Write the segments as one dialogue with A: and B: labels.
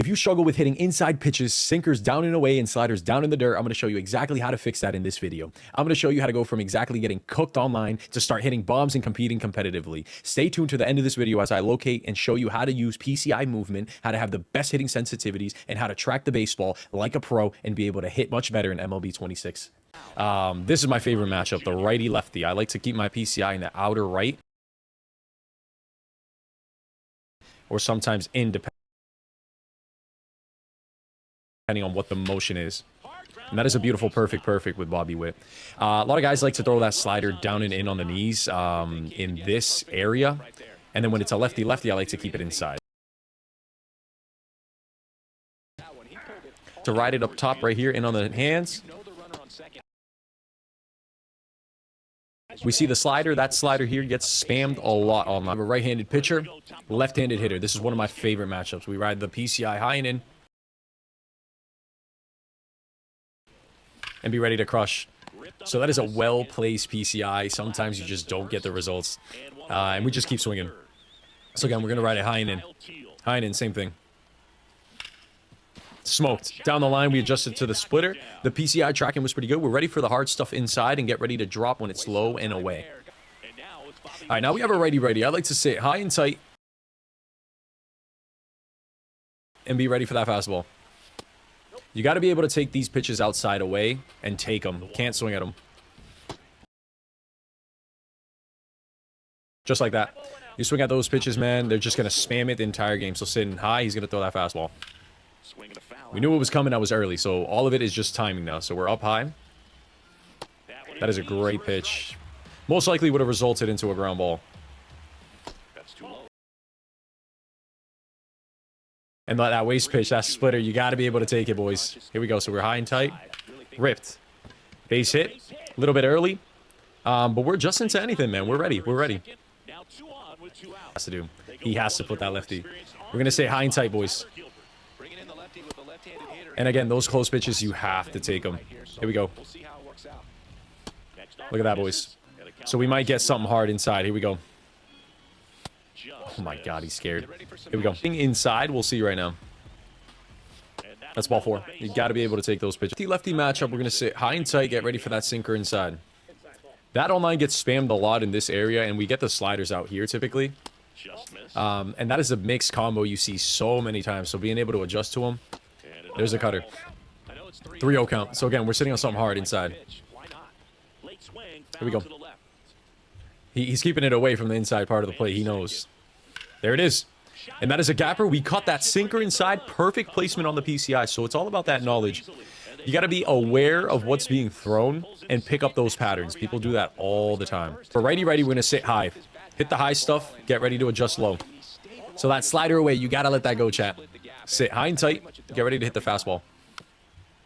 A: If you struggle with hitting inside pitches, sinkers down and away, and sliders down in the dirt, I'm going to show you exactly how to fix that in this video. I'm going to show you how to go from exactly getting cooked online to start hitting bombs and competing competitively. Stay tuned to the end of this video as I locate and show you how to use PCI movement, how to have the best hitting sensitivities, and how to track the baseball like a pro and be able to hit much better in MLB 26. This is my favorite matchup, the righty-lefty. I like to keep my PCI in the outer right or sometimes in, depending on what the motion is. And that is a beautiful perfect with Bobby Witt. A lot of guys like to throw that slider down and in on the knees in this area. And then when it's a lefty-lefty, I like to keep it inside. To ride it up top right here in on the hands. We see the slider. That slider here gets spammed a lot on my right-handed pitcher, left-handed hitter. This is one of my favorite matchups. We ride the PCI high and in. And be ready to crush. So that is a well-placed PCI. Sometimes you just don't get the results. And we just keep swinging. So again, we're going to ride it high and in. High and in, same thing. Smoked. Down the line, we adjusted to the splitter. The PCI tracking was pretty good. We're ready for the hard stuff inside and get ready to drop when it's low and away. All right, now we have a righty-righty. I like to sit high and tight and be ready for that fastball. You got to be able to take these pitches outside away and take them. Can't swing at them. Just like that. You swing at those pitches, man, they're just going to spam it the entire game. So sitting high, he's going to throw that fastball. We knew it was coming. I was early. So all of it is just timing now. So we're up high. That is a great pitch. Most likely would have resulted into a ground ball. And that waist pitch, that splitter, you got to be able to take it, boys. Here we go. So we're high and tight. Ripped. Base hit. A little bit early. But we're adjusting to anything, man. We're ready. We're ready. Has to do. He has to put that lefty. We're going to say high and tight, boys. And again, those close pitches, you have to take them. Here we go. Look at that, boys. So we might get something hard inside. Here we go. Oh my God, he's scared. Here we go. Inside, we'll see right now. That's ball 4. You got to be able to take those pitches. Lefty matchup, we're going to sit high and tight, get ready for that sinker inside. That online gets spammed a lot in this area, and we get the sliders out here typically. And that is a mixed combo you see so many times. So being able to adjust to them. There's a cutter. 3-0 count. So again, we're sitting on something hard inside. Here we go. He's keeping it away from the inside part of the plate. He knows. There it is. And that is a gapper. We caught that sinker inside. Perfect placement on the PCI. So it's all about that knowledge. You got to be aware of what's being thrown and pick up those patterns. People do that all the time. For righty-righty, we're going to sit high. Hit the high stuff. Get ready to adjust low. So that slider away, you got to let that go, chat. Sit high and tight. Get ready to hit the fastball.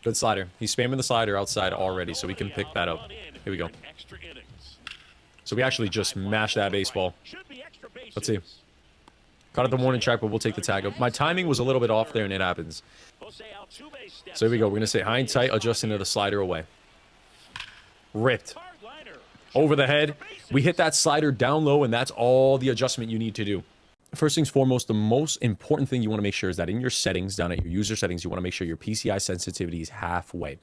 A: Good slider. He's spamming the slider outside already, so we can pick that up. Here we go. So we actually just mashed that baseball. Let's see. Caught at the warning track, but we'll take the tag up. My timing was a little bit off there, and it happens. So here we go. We're going to say high and tight, adjusting to the slider away. Ripped. Over the head. We hit that slider down low, and that's all the adjustment you need to do. First things foremost, the most important thing you want to make sure is that in your settings, down at your user settings, you want to make sure your PCI sensitivity is halfway.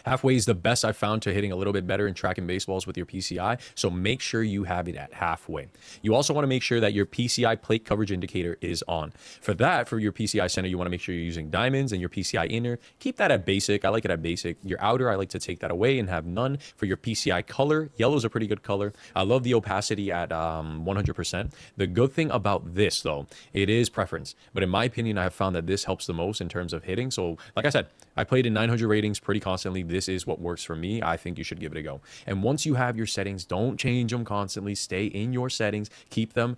A: Halfway is the best I've found to hitting a little bit better and tracking baseballs with your PCI, so make sure you have it at halfway. You also want to make sure that your PCI plate coverage indicator is on. For that, for your PCI center, you want to make sure you're using diamonds, and your PCI inner, keep that at basic. I like it at basic. Your outer, I like to take that away and have none. For your PCI color, yellow is a pretty good color. I love the opacity at 100%. The good thing about this, though, it is preference. But in my opinion, I have found that this helps the most in terms of hitting. So, like I said, I played in 900 ratings pretty constantly. This is what works for me. I think you should give it a go. And once you have your settings, don't change them constantly. Stay in your settings. Keep them.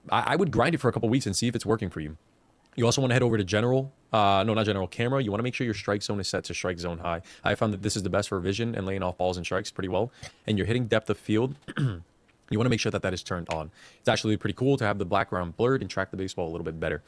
A: I would grind it for a couple weeks and see if it's working for you. You also want to head over to general. No, not general, camera. You want to make sure your strike zone is set to strike zone high. I found that this is the best for vision and laying off balls and strikes pretty well. And you're hitting depth of field. You want to make sure that that is turned on. It's actually pretty cool to have the background blurred and track the baseball a little bit better.